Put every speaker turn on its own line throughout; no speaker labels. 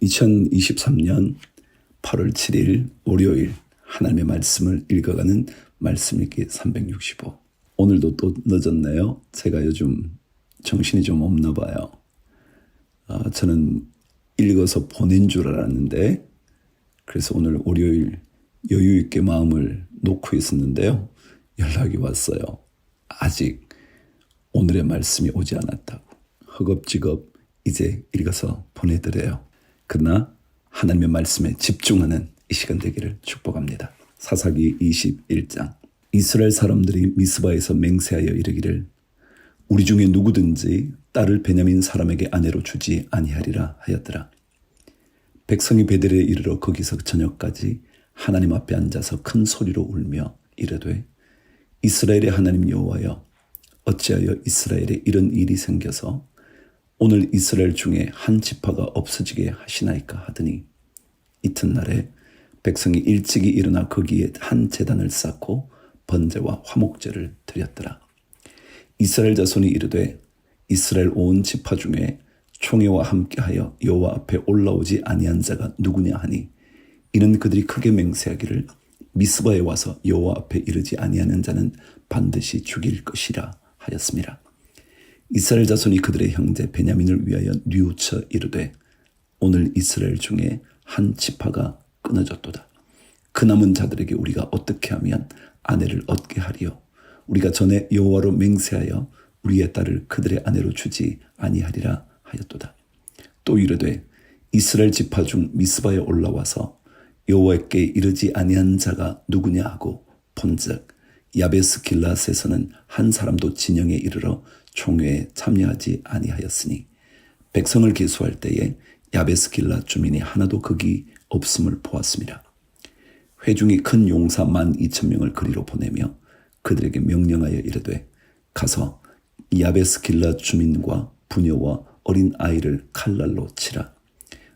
2023년 8월 7일 월요일 하나님의 말씀을 읽어가는 말씀 읽기 365. 오늘도 또 늦었네요. 제가 요즘 정신이 좀 없나 봐요. 저는 읽어서 보낸 줄 알았는데, 그래서 오늘 월요일 여유 있게 마음을 놓고 있었는데요. 연락이 왔어요. 아직 오늘의 말씀이 오지 않았다고. 허겁지겁 이제 읽어서 보내드려요. 그러나 하나님의 말씀에 집중하는 이 시간 되기를 축복합니다. 사사기 21장. 이스라엘 사람들이 미스바에서 맹세하여 이르기를 우리 중에 누구든지 딸을 베냐민 사람에게 아내로 주지 아니하리라 하였더라. 백성이 베델에 이르러 거기서 저녁까지 하나님 앞에 앉아서 큰 소리로 울며 이르되 이스라엘의 하나님 여호와여, 어찌하여 이스라엘에 이런 일이 생겨서 오늘 이스라엘 중에 한 지파가 없어지게 하시나이까 하더니, 이튿날에 백성이 일찍이 일어나 거기에 한 제단을 쌓고 번제와 화목제를 드렸더라. 이스라엘 자손이 이르되 이스라엘 온 지파 중에 총회와 함께하여 여호와 앞에 올라오지 아니한 자가 누구냐 하니, 이는 그들이 크게 맹세하기를 미스바에 와서 여호와 앞에 이르지 아니하는 자는 반드시 죽일 것이라 하였습니다. 이스라엘 자손이 그들의 형제 베냐민을 위하여 뉘우쳐 이르되 오늘 이스라엘 중에 한 지파가 끊어졌도다. 그 남은 자들에게 우리가 어떻게 하면 아내를 얻게 하리요? 우리가 전에 여호와로 맹세하여 우리의 딸을 그들의 아내로 주지 아니하리라 하였도다. 또 이르되 이스라엘 지파 중 미스바에 올라와서 여호와께 이르지 아니한 자가 누구냐 하고 본즉 야베스 길라앗에서는 한 사람도 진영에 이르러 총회에 참여하지 아니하였으니 백성을 계수할 때에 야베스 길라앗 주민이 하나도 거기 없음을 보았습니다. 회중이 큰 용사 12,000명을 그리로 보내며 그들에게 명령하여 이르되 가서 야베스 길라앗 주민과 부녀와 어린 아이를 칼날로 치라.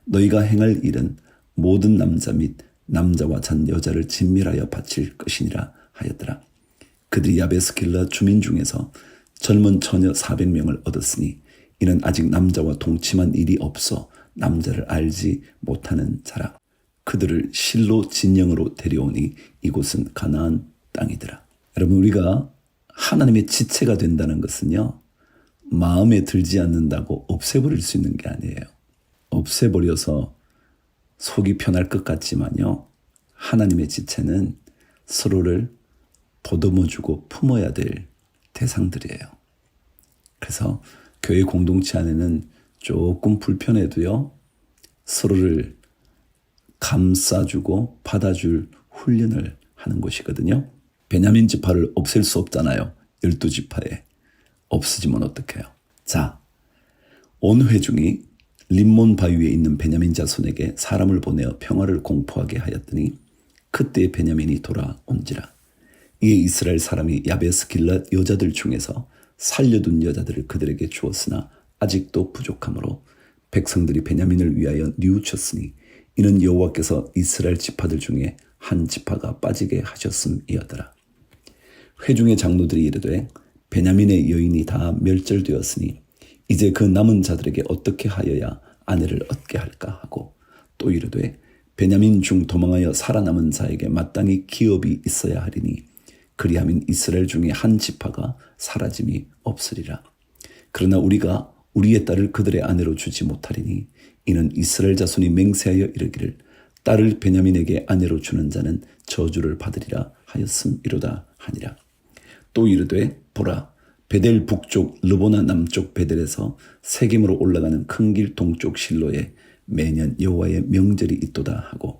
너희가 행할 일은 모든 남자 및 남자와 잔 여자를 진멸하여 바칠 것이니라 하였더라. 그들이 야베스 길라앗 주민 중에서 젊은 처녀 400명을 얻었으니 이는 아직 남자와 동침한 일이 없어 남자를 알지 못하는 자라. 그들을 실로 진영으로 데려오니 이곳은 가나안 땅이더라. 여러분, 우리가 하나님의 지체가 된다는 것은요, 마음에 들지 않는다고 없애버릴 수 있는 게 아니에요. 없애버려서 속이 편할 것 같지만요, 하나님의 지체는 서로를 보듬어주고 품어야 될 대상들이에요. 그래서 교회 공동체 안에는 조금 불편해도요, 서로를 감싸주고 받아줄 훈련을 하는 것이거든요. 베냐민 지파를 없앨 수 없잖아요. 12지파에. 없어지면 어떡해요? 자, 온 회중이 림몬 바위 위에 있는 베냐민 자손에게 사람을 보내어 평화를 공포하게 하였더니 그때 베냐민이 돌아온지라. 이에 이스라엘 사람이 야베스 길랏 여자들 중에서 살려둔 여자들을 그들에게 주었으나 아직도 부족하므로 백성들이 베냐민을 위하여 뉘우쳤으니 이는 여호와께서 이스라엘 지파들 중에 한 지파가 빠지게 하셨음이었더라. 회중의 장로들이 이르되 베냐민의 여인이 다 멸절되었으니 이제 그 남은 자들에게 어떻게 하여야 아내를 얻게 할까 하고, 또 이르되 베냐민 중 도망하여 살아남은 자에게 마땅히 기업이 있어야 하리니 그리하면 이스라엘 중에 한 지파가 사라짐이 없으리라. 그러나 우리가 우리의 딸을 그들의 아내로 주지 못하리니 이는 이스라엘 자손이 맹세하여 이르기를 딸을 베냐민에게 아내로 주는 자는 저주를 받으리라 하였음이로다 하니라. 또 이르되 보라, 베델 북쪽 르보나 남쪽 베델에서 세겜으로 올라가는 큰 길 동쪽 실로에 매년 여호와의 명절이 있도다 하고,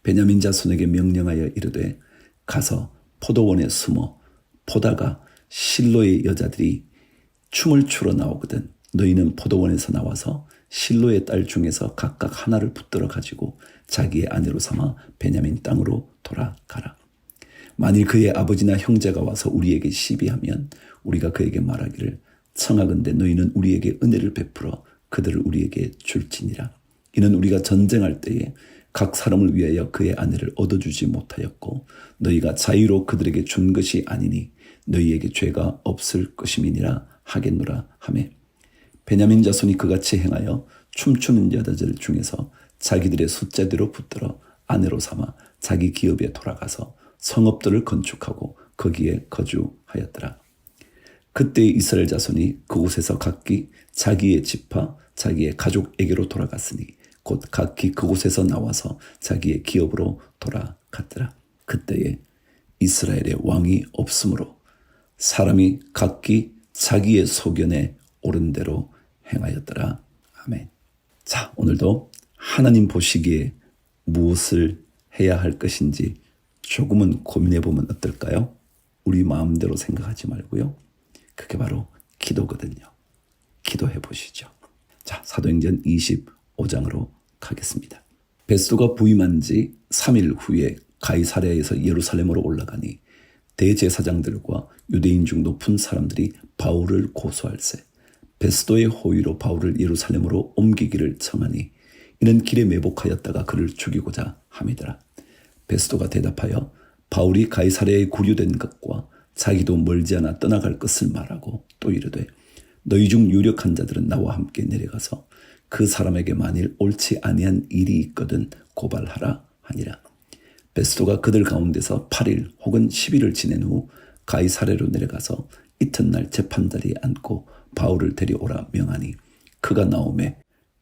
베냐민 자손에게 명령하여 이르되 가서 포도원에 숨어 보다가 실로의 여자들이 춤을 추러 나오거든 너희는 포도원에서 나와서 실로의 딸 중에서 각각 하나를 붙들어 가지고 자기의 아내로 삼아 베냐민 땅으로 돌아가라. 만일 그의 아버지나 형제가 와서 우리에게 시비하면 우리가 그에게 말하기를 청하건대 너희는 우리에게 은혜를 베풀어 그들을 우리에게 줄지니라. 이는 우리가 전쟁할 때에 각 사람을 위하여 그의 아내를 얻어주지 못하였고 너희가 자유로 그들에게 준 것이 아니니 너희에게 죄가 없을 것임이니라 하겠노라 하매, 베냐민 자손이 그같이 행하여 춤추는 여자들 중에서 자기들의 숫자대로 붙들어 아내로 삼아 자기 기업에 돌아가서 성읍들을 건축하고 거기에 거주하였더라. 그때 이스라엘 자손이 그곳에서 각기 자기의 집화 자기의 가족에게로 돌아갔으니 곧 각기 그곳에서 나와서 자기의 기업으로 돌아갔더라. 그때에 이스라엘의 왕이 없으므로 사람이 각기 자기의 소견에 옳은 대로 행하였더라. 아멘. 자, 오늘도 하나님 보시기에 무엇을 해야 할 것인지 조금은 고민해 보면 어떨까요? 우리 마음대로 생각하지 말고요. 그게 바로 기도거든요. 기도해 보시죠. 자, 사도행전 25장으로 가겠습니다. 베스도가 부임한 지 3일 후에 가이사랴에서 예루살렘으로 올라가니 대제사장들과 유대인 중 높은 사람들이 바울을 고소할세 베스도의 호의로 바울을 예루살렘으로 옮기기를 청하니 이는 길에 매복하였다가 그를 죽이고자 함이더라. 베스도가 대답하여 바울이 가이사랴에 구류된 것과 자기도 멀지 않아 떠나갈 것을 말하고 또 이르되 너희 중 유력한 자들은 나와 함께 내려가서 그 사람에게 만일 옳지 아니한 일이 있거든 고발하라 하니라. 베스도가 그들 가운데서 8일 혹은 10일을 지낸 후 가이사랴로 내려가서 이튿날 재판자리에 앉고 바울을 데려오라 명하니 그가 나오매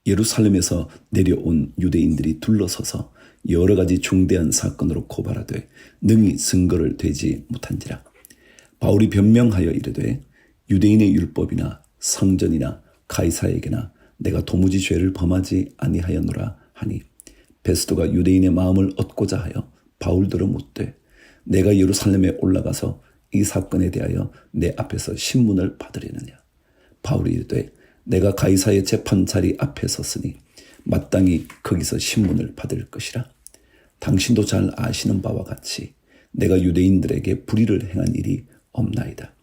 예루살렘에서 내려온 유대인들이 둘러서서 여러 가지 중대한 사건으로 고발하되 능히 증거를 대지 못한지라. 바울이 변명하여 이르되 유대인의 율법이나 성전이나 가이사에게나 내가 도무지 죄를 범하지 아니하였노라 하니 베스도가 유대인의 마음을 얻고자 하여 바울더러 묻되 내가 예루살렘에 올라가서 이 사건에 대하여 내 앞에서 신문을 받으려느냐. 바울이 이르되 내가 가이사의 재판 자리 앞에 섰으니 마땅히 거기서 신문을 받을 것이라. 당신도 잘 아시는 바와 같이 내가 유대인들에게 불의를 행한 일이 없나이다.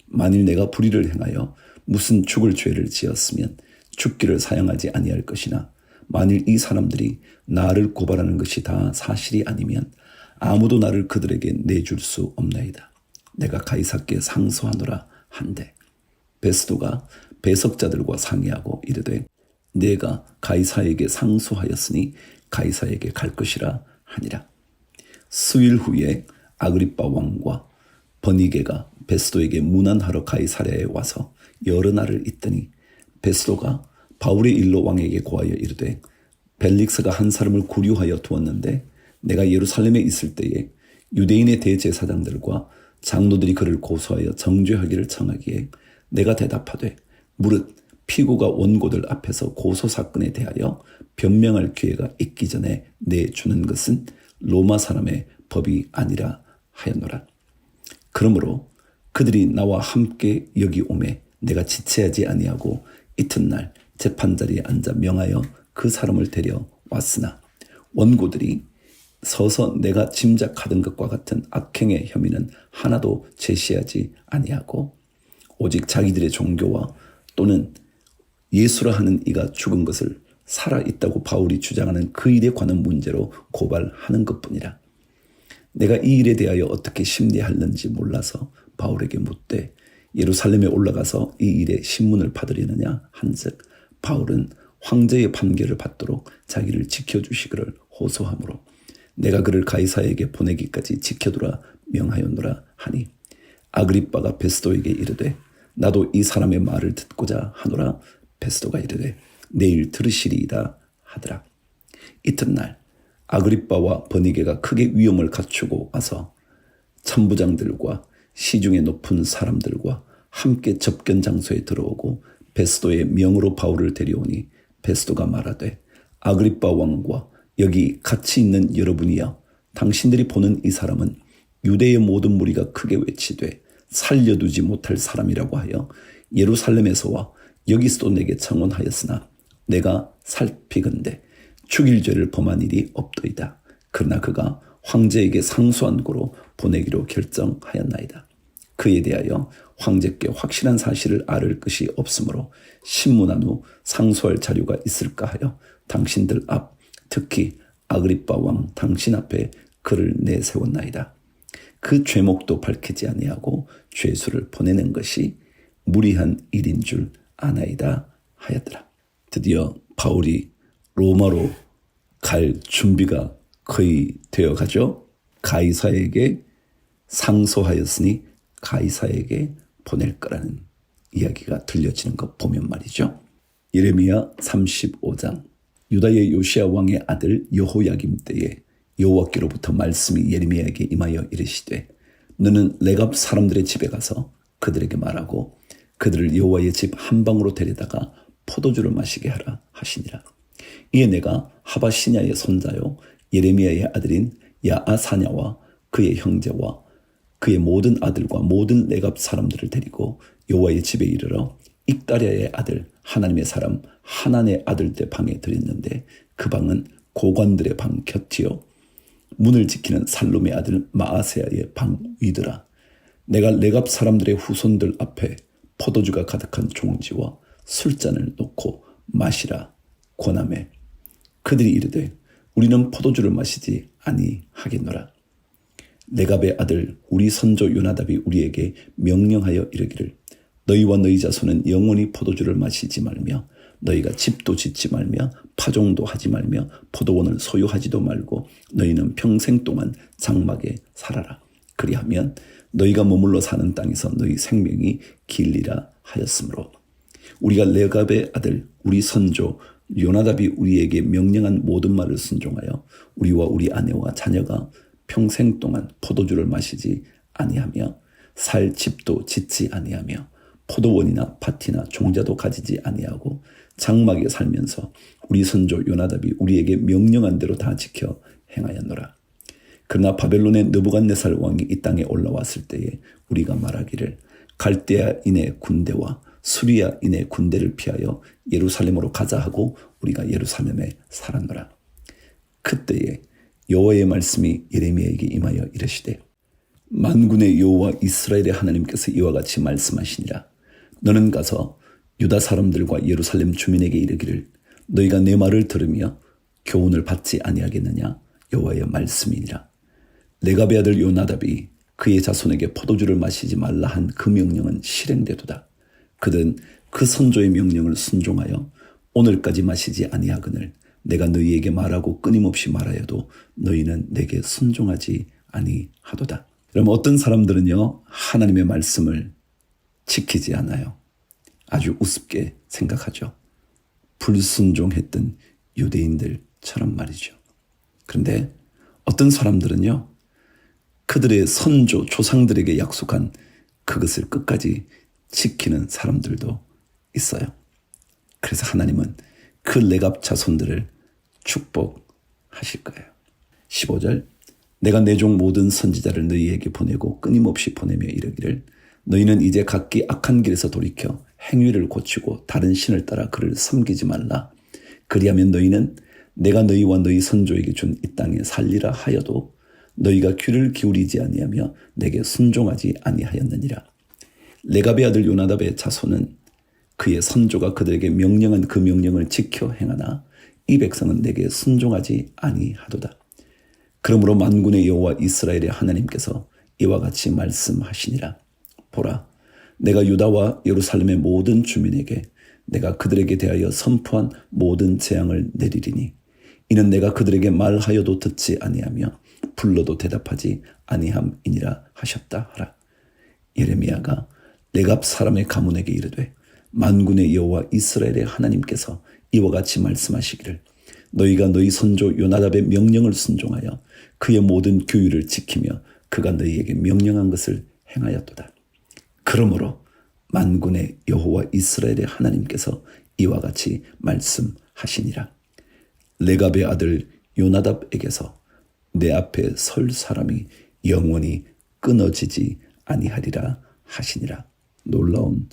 만일 내가 불의를 행하여 무슨 죽을 죄를 지었으면 죽기를 사용하지 아니할 것이나 만일 이 사람들이 나를 고발하는 것이 다 사실이 아니면 아무도 나를 그들에게 내줄 수 없나이다. 내가 가이사께 상소하노라 한데 베스도가 배석자들과 상의하고 이르되 내가 가이사에게 상소하였으니 가이사에게 갈 것이라 하니라. 수일 후에 아그리빠 왕과 버니게가 베스도에게 문안하러 가이사랴에 와서 여러 날을 있더니 베스도가 바울의 일로 왕에게 고하여 이르되 벨릭스가 한 사람을 구류하여 두었는데 내가 예루살렘에 있을 때에 유대인의 대제사장들과 장로들이 그를 고소하여 정죄하기를 청하기에 내가 대답하되 무릇 피고가 원고들 앞에서 고소사건에 대하여 변명할 기회가 있기 전에 내주는 것은 로마 사람의 법이 아니라 하였노라. 그러므로 그들이 나와 함께 여기 오매 내가 지체하지 아니하고 이튿날 재판자리에 앉아 명하여 그 사람을 데려왔으나 원고들이 서서 내가 짐작하던 것과 같은 악행의 혐의는 하나도 제시하지 아니하고 오직 자기들의 종교와 또는 예수라 하는 이가 죽은 것을 살아있다고 바울이 주장하는 그 일에 관한 문제로 고발하는 것뿐이라. 내가 이 일에 대하여 어떻게 심리할는지 몰라서 바울에게 묻되 예루살렘에 올라가서 이 일에 신문을 받으려느냐 한즉 바울은 황제의 판결을 받도록 자기를 지켜주시기를 호소하므로 내가 그를 가이사에게 보내기까지 지켜두라 명하였노라 하니 아그리빠가 베스도에게 이르되 나도 이 사람의 말을 듣고자 하노라. 베스도가 이르되 내일 들으시리이다 하더라. 이튿날 아그리빠와 버니게가 크게 위험을 갖추고 와서 천부장들과 시중에 높은 사람들과 함께 접견 장소에 들어오고 베스도의 명으로 바울을 데려오니 베스도가 말하되 아그리빠 왕과 여기 같이 있는 여러분이여 당신들이 보는 이 사람은 유대의 모든 무리가 크게 외치되 살려두지 못할 사람이라고 하여 예루살렘에서와 여기서도 내게 청원하였으나 내가 살피건대 죽일 죄를 범한 일이 없도이다. 그러나 그가 황제에게 상소한 고로 보내기로 결정하였나이다. 그에 대하여 황제께 확실한 사실을 알을 것이 없으므로 신문한 후 상소할 자료가 있을까 하여 당신들 앞 특히 아그리빠 왕 당신 앞에 그를 내세웠나이다. 그 죄목도 밝히지 아니하고 죄수를 보내는 것이 무리한 일인 줄 아나이다 하였더라. 드디어 바울이 로마로 갈 준비가 거의 되어 가죠. 가이사에게 상소하였으니 가이사에게 보낼 거라는 이야기가 들려지는 것 보면 말이죠. 예레미야 35장. 유다의 요시야 왕의 아들 여호야김 때에 여호와께로부터 말씀이 예레미야에게 임하여 이르시되 너는 레갑 사람들의 집에 가서 그들에게 말하고 그들을 여호와의 집 한방으로 데려다가 포도주를 마시게 하라 하시니라. 이에 내가 하바시냐의 손자요 예레미야의 아들인 야아사냐와 그의 형제와 그의 모든 아들과 모든 레갑 사람들을 데리고 여호와의 집에 이르러 익다랴의 아들 하나님의 사람 하난의 아들들 방에 들였는데 그 방은 고관들의 방 곁이요 문을 지키는 살룸의 아들 마아세야의 방 위더라. 내가 레갑 사람들의 후손들 앞에 포도주가 가득한 종지와 술잔을 놓고 마시라 권하매 그들이 이르되 우리는 포도주를 마시지 아니하겠노라. 레갑의 아들 우리 선조 요나답이 우리에게 명령하여 이르기를 너희와 너희 자손은 영원히 포도주를 마시지 말며 너희가 집도 짓지 말며 파종도 하지 말며 포도원을 소유하지도 말고 너희는 평생 동안 장막에 살아라. 그리하면 너희가 머물러 사는 땅에서 너희 생명이 길리라 하였으므로 우리가 레갑의 아들 우리 선조 요나답이 우리에게 명령한 모든 말을 순종하여 우리와 우리 아내와 자녀가 평생 동안 포도주를 마시지 아니하며 살 집도 짓지 아니하며 포도원이나 밭이나 종자도 가지지 아니하고 장막에 살면서 우리 선조 요나답이 우리에게 명령한 대로 다 지켜 행하였노라. 그러나 바벨론의 느부갓네살 왕이 이 땅에 올라왔을 때에 우리가 말하기를 갈대아인의 군대와 수리아인의 군대를 피하여 예루살렘으로 가자 하고 우리가 예루살렘에 살았노라. 그때에 여호와의 말씀이 예레미야에게 임하여 이르시되 만군의 여호와 이스라엘의 하나님께서 이와 같이 말씀하시니라. 너는 가서 유다 사람들과 예루살렘 주민에게 이르기를 너희가 내 말을 들으며 교훈을 받지 아니하겠느냐 여호와의 말씀이니라. 레갑의 아들 요나답이 그의 자손에게 포도주를 마시지 말라 한 그 명령은 실행되도다. 그들은 그 선조의 명령을 순종하여 오늘까지 마시지 아니하거늘 내가 너희에게 말하고 끊임없이 말하여도 너희는 내게 순종하지 아니하도다. 그럼 어떤 사람들은요 하나님의 말씀을 지키지 않아요. 아주 우습게 생각하죠. 불순종했던 유대인들처럼 말이죠. 그런데 어떤 사람들은요 그들의 선조 조상들에게 약속한 그것을 끝까지 지키는 사람들도 있어요. 그래서 하나님은 그 레갑 자손들을 축복하실 거예요. 15절 내가 내 종 모든 선지자를 너희에게 보내고 끊임없이 보내며 이르기를 너희는 이제 각기 악한 길에서 돌이켜 행위를 고치고 다른 신을 따라 그를 섬기지 말라. 그리하면 너희는 내가 너희와 너희 선조에게 준 이 땅에 살리라 하여도 너희가 귀를 기울이지 아니하며 내게 순종하지 아니하였느니라. 레갑의 아들 요나답의 자손은 그의 선조가 그들에게 명령한 그 명령을 지켜 행하나 이 백성은 내게 순종하지 아니하도다. 그러므로 만군의 여호와 이스라엘의 하나님께서 이와 같이 말씀하시니라. 보라, 내가 유다와 예루살렘의 모든 주민에게 내가 그들에게 대하여 선포한 모든 재앙을 내리리니 이는 내가 그들에게 말하여도 듣지 아니하며 불러도 대답하지 아니함이니라 하셨다 하라. 예레미야가 레갑 사람의 가문에게 이르되 만군의 여호와 이스라엘의 하나님께서 이와 같이 말씀하시기를 너희가 너희 선조 요나답의 명령을 순종하여 그의 모든 규율을 지키며 그가 너희에게 명령한 것을 행하였도다. 그러므로 만군의 여호와 이스라엘의 하나님께서 이와 같이 말씀하시니라. 레갑의 아들 요나답에게서 내 앞에 설 사람이 영원히 끊어지지 아니하리라 하시니라. 놀라운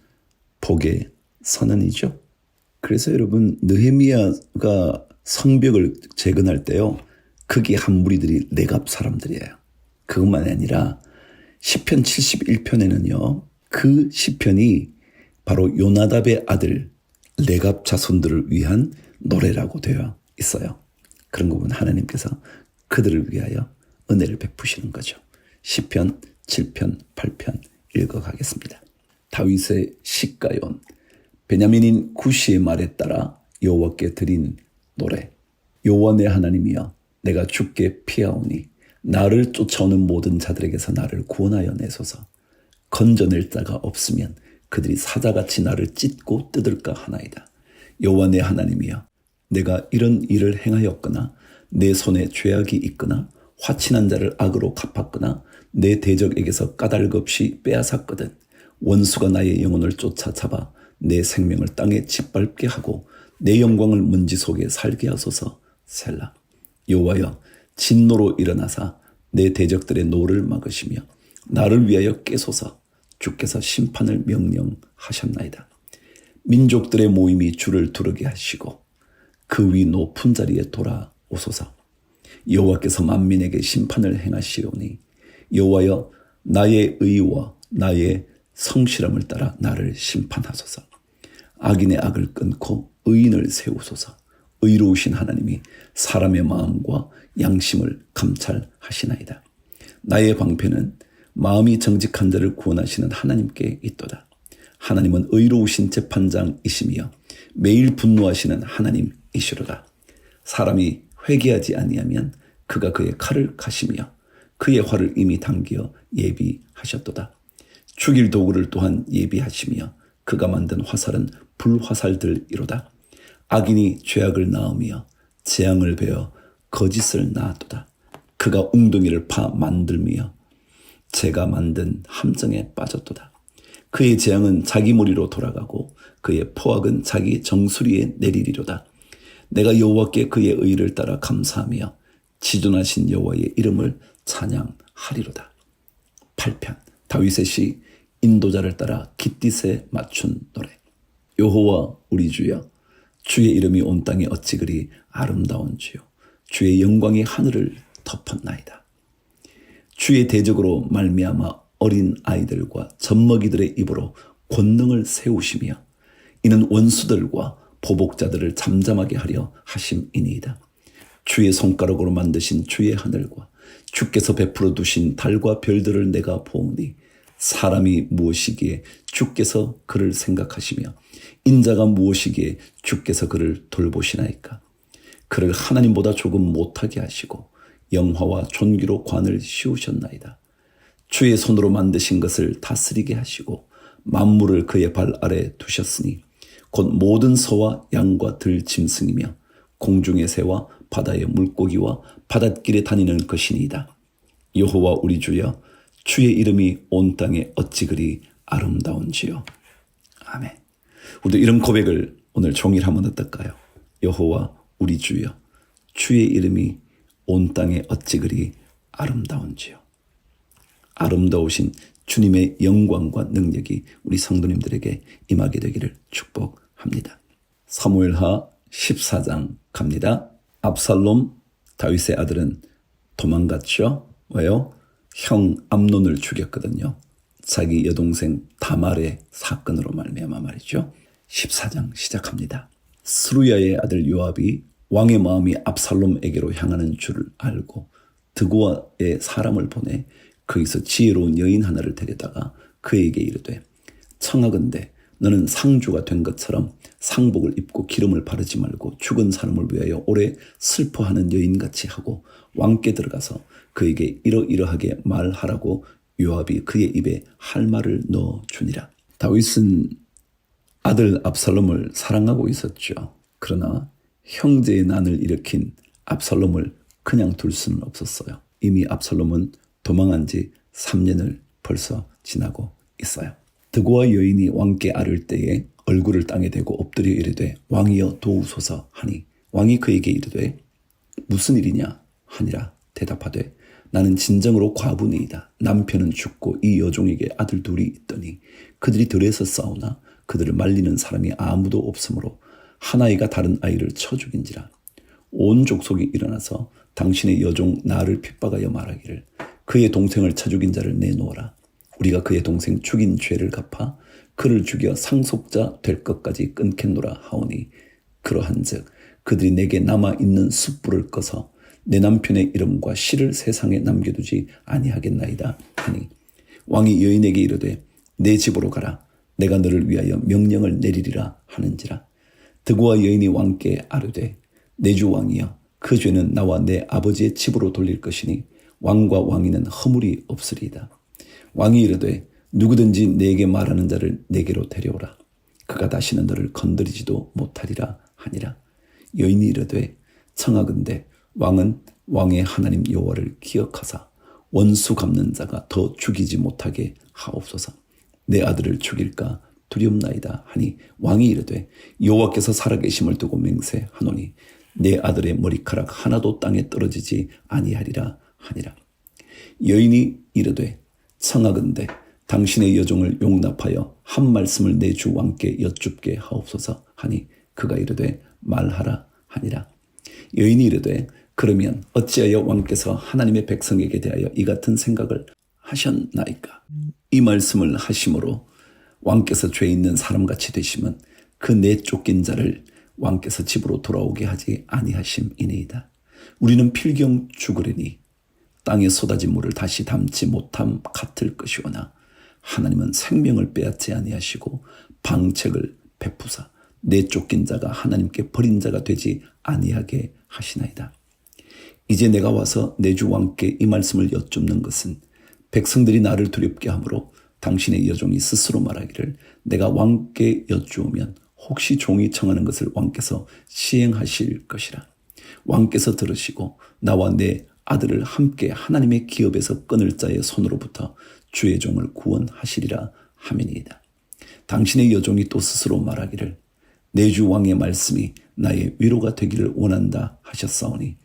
복의 선언이죠. 그래서 여러분 느헤미야가 성벽을 재건할 때요 거기 한 무리들이 레갑 사람들이에요. 그것만이 아니라 시편 71편에는요 그 시편이 바로 요나답의 아들 레갑 자손들을 위한 노래라고 되어 있어요. 그런 거 보면 하나님께서 그들을 위하여 은혜를 베푸시는 거죠. 시편 7편 8편 읽어가겠습니다. 다윗의 시가yon 베냐민인 구시의 말에 따라 여호와께 드린 노래. 여호와 내 하나님이여 내가 주께 피하오니 나를 쫓아오는 모든 자들에게서 나를 구원하여 내소서. 건져낼 자가 없으면 그들이 사자같이 나를 찢고 뜯을까 하나이다. 여호와 내 하나님이여 내가 이런 일을 행하였거나 내 손에 죄악이 있거나 화친한 자를 악으로 갚았거나 내 대적에게서 까닭 없이 빼앗았거든 원수가 나의 영혼을 쫓아잡아 내 생명을 땅에 짓밟게 하고 내 영광을 먼지 속에 살게 하소서. 셀라. 여호와여 진노로 일어나사 내 대적들의 노를 막으시며 나를 위하여 깨소서. 주께서 심판을 명령하셨나이다. 민족들의 모임이 주를 두르게 하시고 그 위 높은 자리에 돌아오소서. 여호와께서 만민에게 심판을 행하시오니 여호와여 나의 의와 나의 성실함을 따라 나를 심판하소서. 악인의 악을 끊고 의인을 세우소서. 의로우신 하나님이 사람의 마음과 양심을 감찰하시나이다. 나의 방패는 마음이 정직한 자를 구원하시는 하나님께 있도다. 하나님은 의로우신 재판장이시며 매일 분노하시는 하나님이시로다. 사람이 회개하지 아니하면 그가 그의 칼을 가시며 그의 활을 이미 당겨 예비하셨도다. 죽일 도구를 또한 예비하시며 그가 만든 화살은 불화살들이로다. 악인이 죄악을 낳으며 재앙을 베어 거짓을 낳았도다. 그가 웅덩이를 파 만들며 제가 만든 함정에 빠졌도다. 그의 재앙은 자기 머리로 돌아가고 그의 포악은 자기 정수리에 내리리로다. 내가 여호와께 그의 의를 따라 감사하며 지존하신 여호와의 이름을 찬양하리로다. 8편 다윗의 시 인도자를 따라 깃딧에 맞춘 노래. 여호와 우리 주여 주의 이름이 온 땅에 어찌 그리 아름다운 주요 주의 영광이 하늘을 덮었나이다. 주의 대적으로 말미암아 어린 아이들과 젖먹이들의 입으로 권능을 세우시며 이는 원수들과 보복자들을 잠잠하게 하려 하심이니이다. 주의 손가락으로 만드신 주의 하늘과 주께서 베풀어 두신 달과 별들을 내가 보오니 사람이 무엇이기에 주께서 그를 생각하시며 인자가 무엇이기에 주께서 그를 돌보시나이까. 그를 하나님보다 조금 못하게 하시고 영화와 존귀로 관을 씌우셨나이다. 주의 손으로 만드신 것을 다스리게 하시고 만물을 그의 발 아래 두셨으니 곧 모든 소와 양과 들 짐승이며 공중의 새와 바다의 물고기와 바닷길에 다니는 것이니이다. 여호와 우리 주여 주의 이름이 온 땅에 어찌 그리 아름다운지요. 아멘. 우리도 이런 고백을 오늘 종일 하면 어떨까요? 여호와 우리 주여 주의 이름이 온 땅에 어찌 그리 아름다운지요. 아름다우신 주님의 영광과 능력이 우리 성도님들에게 임하게 되기를 축복합니다. 사무엘하 14장 갑니다. 압살롬 다윗의 아들은 도망갔죠. 왜요? 형 암논을 죽였거든요. 자기 여동생 다말의 사건으로 말미암아 말이죠. 14장 시작합니다. 스루야의 아들 요압이 왕의 마음이 압살롬에게로 향하는 줄을 알고 드고아의 사람을 보내 거기서 지혜로운 여인 하나를 데려다가 그에게 이르되 청하건대 너는 상주가 된 것처럼 상복을 입고 기름을 바르지 말고 죽은 사람을 위하여 오래 슬퍼하는 여인같이 하고 왕께 들어가서 그에게 이러이러하게 말하라고 요압이 그의 입에 할 말을 넣어주니라. 다윗은 아들 압살롬을 사랑하고 있었죠. 그러나 형제의 난을 일으킨 압살롬을 그냥 둘 수는 없었어요. 이미 압살롬은 도망한 지 3년을 벌써 지나고 있어요. 드고아 여인이 왕께 아를 때에 얼굴을 땅에 대고 엎드려 이르되 왕이여 도우소서 하니 왕이 그에게 이르되 무슨 일이냐 하니라. 대답하되 나는 진정으로 과부니이다. 남편은 죽고 이 여종에게 아들 둘이 있더니 그들이 들에서 싸우나 그들을 말리는 사람이 아무도 없으므로 한 아이가 다른 아이를 쳐 죽인지라. 온 족속이 일어나서 당신의 여종 나를 핍박하여 말하기를 그의 동생을 쳐 죽인 자를 내놓으라. 우리가 그의 동생 죽인 죄를 갚아 그를 죽여 상속자 될 것까지 끊겠노라 하오니 그러한즉 그들이 내게 남아있는 숯불을 꺼서 내 남편의 이름과 시를 세상에 남겨두지 아니하겠나이다 하니 왕이 여인에게 이르되 내 집으로 가라. 내가 너를 위하여 명령을 내리리라 하는지라. 드고아 여인이 왕께 아뢰되 내 주 왕이여 그 죄는 나와 내 아버지의 집으로 돌릴 것이니 왕과 왕위는 허물이 없으리이다. 왕이 이르되 누구든지 내게 말하는 자를 내게로 데려오라. 그가 다시는 너를 건드리지도 못하리라 하니라. 여인이 이르되 청하건대 왕은 왕의 하나님 여호와를 기억하사 원수 갚는 자가 더 죽이지 못하게 하옵소서. 내 아들을 죽일까 두렵나이다 하니 왕이 이르되 여호와께서 살아계심을 두고 맹세하노니 내 아들의 머리카락 하나도 땅에 떨어지지 아니하리라 하니라. 여인이 이르되 청하건대 당신의 여종을 용납하여 한 말씀을 내 주 왕께 여쭙게 하옵소서 하니 그가 이르되 말하라 하니라. 여인이 이르되 그러면 어찌하여 왕께서 하나님의 백성에게 대하여 이 같은 생각을 하셨나이까? 이 말씀을 하심으로 왕께서 죄 있는 사람같이 되심은 그 내쫓긴 자를 왕께서 집으로 돌아오게 하지 아니하심이니이다. 우리는 필경 죽으리니 땅에 쏟아진 물을 다시 담지 못함 같을 것이오나 하나님은 생명을 빼앗지 아니하시고 방책을 베푸사 내쫓긴 자가 하나님께 버린 자가 되지 아니하게 하시나이다. 이제 내가 와서 내 주 왕께 이 말씀을 여쭙는 것은 백성들이 나를 두렵게 하므로 당신의 여종이 스스로 말하기를 내가 왕께 여쭈으면 혹시 종이 청하는 것을 왕께서 시행하실 것이라. 왕께서 들으시고 나와 내 아들을 함께 하나님의 기업에서 끊을 자의 손으로부터 주의 종을 구원하시리라 하미니이다. 당신의 여종이 또 스스로 말하기를 내 주 왕의 말씀이 나의 위로가 되기를 원한다 하셨사오니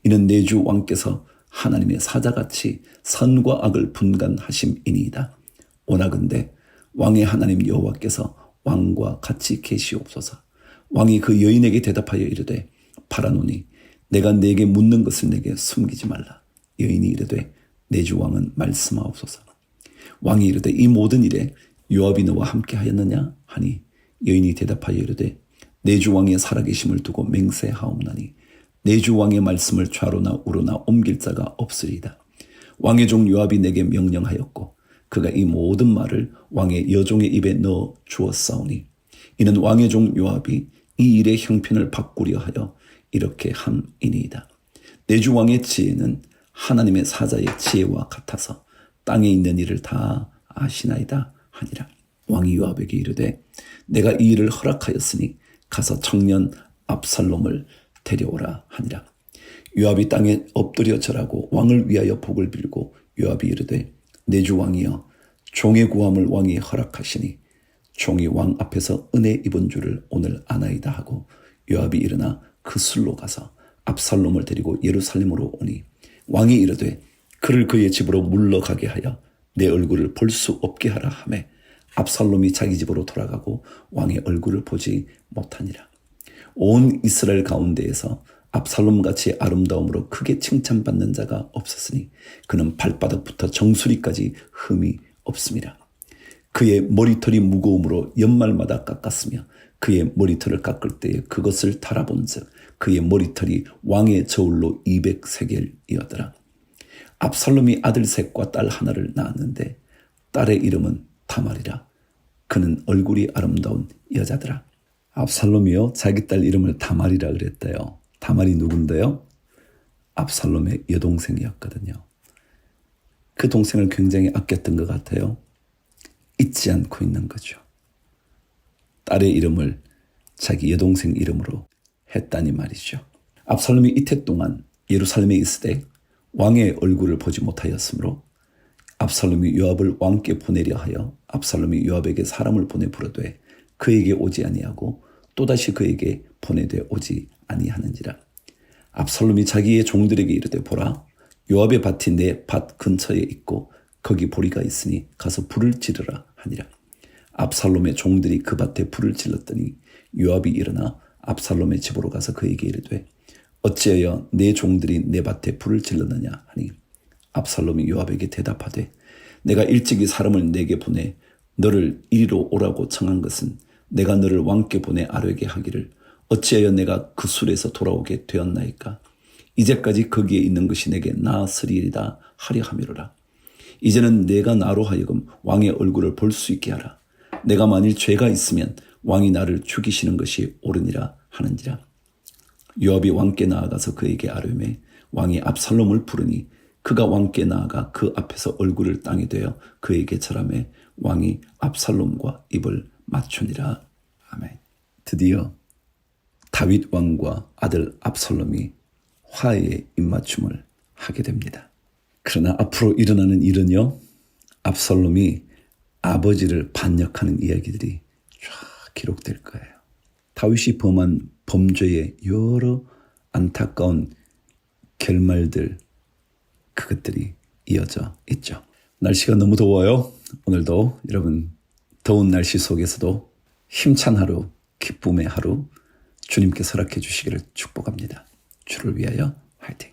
이는 내 주 왕께서 하나님의 사자같이 선과 악을 분간하심이니이다. 오나건대 왕의 하나님 여호와께서 왕과 같이 계시옵소서. 왕이 그 여인에게 대답하여 이르되 바라노니 내가 내게 묻는 것을 내게 숨기지 말라. 여인이 이르되 내 주 왕은 말씀하옵소서. 왕이 이르되 이 모든 일에 요압이 너와 함께 하였느냐 하니 여인이 대답하여 이르되 내 주 왕의 살아계심을 두고 맹세하옵나니 내 주 왕의 말씀을 좌로나 우로나 옮길 자가 없으리이다. 왕의 종 요압이 내게 명령하였고 그가 이 모든 말을 왕의 여종의 입에 넣어 주었사오니 이는 왕의 종 요압이 이 일의 형편을 바꾸려 하여 이렇게 함이니이다. 내 주 왕의 지혜는 하나님의 사자의 지혜와 같아서 땅에 있는 일을 다 아시나이다 하니라. 왕이 요압에게 이르되 내가 이 일을 허락하였으니 가서 청년 압살롬을 데려오라 하니라. 요압이 땅에 엎드려 절하고 왕을 위하여 복을 빌고 요압이 이르되 내 주 왕이여 종의 구함을 왕이 허락하시니 종이 왕 앞에서 은혜 입은 줄을 오늘 아나이다 하고 요압이 일어나 그 술로 가서 압살롬을 데리고 예루살렘으로 오니 왕이 이르되 그를 그의 집으로 물러가게 하여 내 얼굴을 볼 수 없게 하라 하매 압살롬이 자기 집으로 돌아가고 왕의 얼굴을 보지 못하니라. 온 이스라엘 가운데에서 압살롬같이 아름다움으로 크게 칭찬받는 자가 없었으니 그는 발바닥부터 정수리까지 흠이 없습니다. 그의 머리털이 무거움으로 연말마다 깎았으며 그의 머리털을 깎을 때에 그것을 달아본즉 그의 머리털이 왕의 저울로 200세겔이었더라. 압살롬이 아들 셋과 딸 하나를 낳았는데 딸의 이름은 다말이라. 그는 얼굴이 아름다운 여자더라. 압살롬이요 자기 딸 이름을 다말이라 그랬대요. 다말이 누군데요? 압살롬의 여동생이었거든요. 그 동생을 굉장히 아꼈던 것 같아요. 잊지 않고 있는 거죠. 딸의 이름을 자기 여동생 이름으로 했다니 말이죠. 압살롬이 이태 동안 예루살렘에 있을 때 왕의 얼굴을 보지 못하였으므로 압살롬이 요압을 왕께 보내려 하여 압살롬이 요압에게 사람을 보내 부르되 그에게 오지 아니하고 또다시 그에게 보내되 오지 아니하는지라. 압살롬이 자기의 종들에게 이르되 보라 요압의 밭이 내 밭 근처에 있고 거기 보리가 있으니 가서 불을 지르라 하니라. 압살롬의 종들이 그 밭에 불을 질렀더니 요압이 일어나 압살롬의 집으로 가서 그에게 이르되 어찌하여 내 종들이 내 밭에 불을 질렀느냐 하니 압살롬이 요압에게 대답하되 내가 일찍이 사람을 내게 보내 너를 이리로 오라고 청한 것은 내가 너를 왕께 보내 아뢰게 하기를 어찌하여 내가 그 술에서 돌아오게 되었나이까. 이제까지 거기에 있는 것이 내게 나으리이다 하려 함이로라. 이제는 내가 나로 하여금 왕의 얼굴을 볼 수 있게 하라. 내가 만일 죄가 있으면 왕이 나를 죽이시는 것이 옳으니라 하는지라. 요압이 왕께 나아가서 그에게 아뢰매 왕이 압살롬을 부르니 그가 왕께 나아가 그 앞에서 얼굴을 땅에 대어 그에게 절하매 왕이 압살롬과 입을 맞추니라. 아멘. 드디어 다윗 왕과 아들 압살롬이 화해의 입맞춤을 하게 됩니다. 그러나 앞으로 일어나는 일은요, 압살롬이 아버지를 반역하는 이야기들이 쫙 기록될 거예요. 다윗이 범한 범죄의 여러 안타까운 결말들, 그것들이 이어져 있죠. 날씨가 너무 더워요. 오늘도 여러분 더운 날씨 속에서도 힘찬 하루, 기쁨의 하루 주님께서 허락해 주시기를 축복합니다. 주를 위하여 화이팅!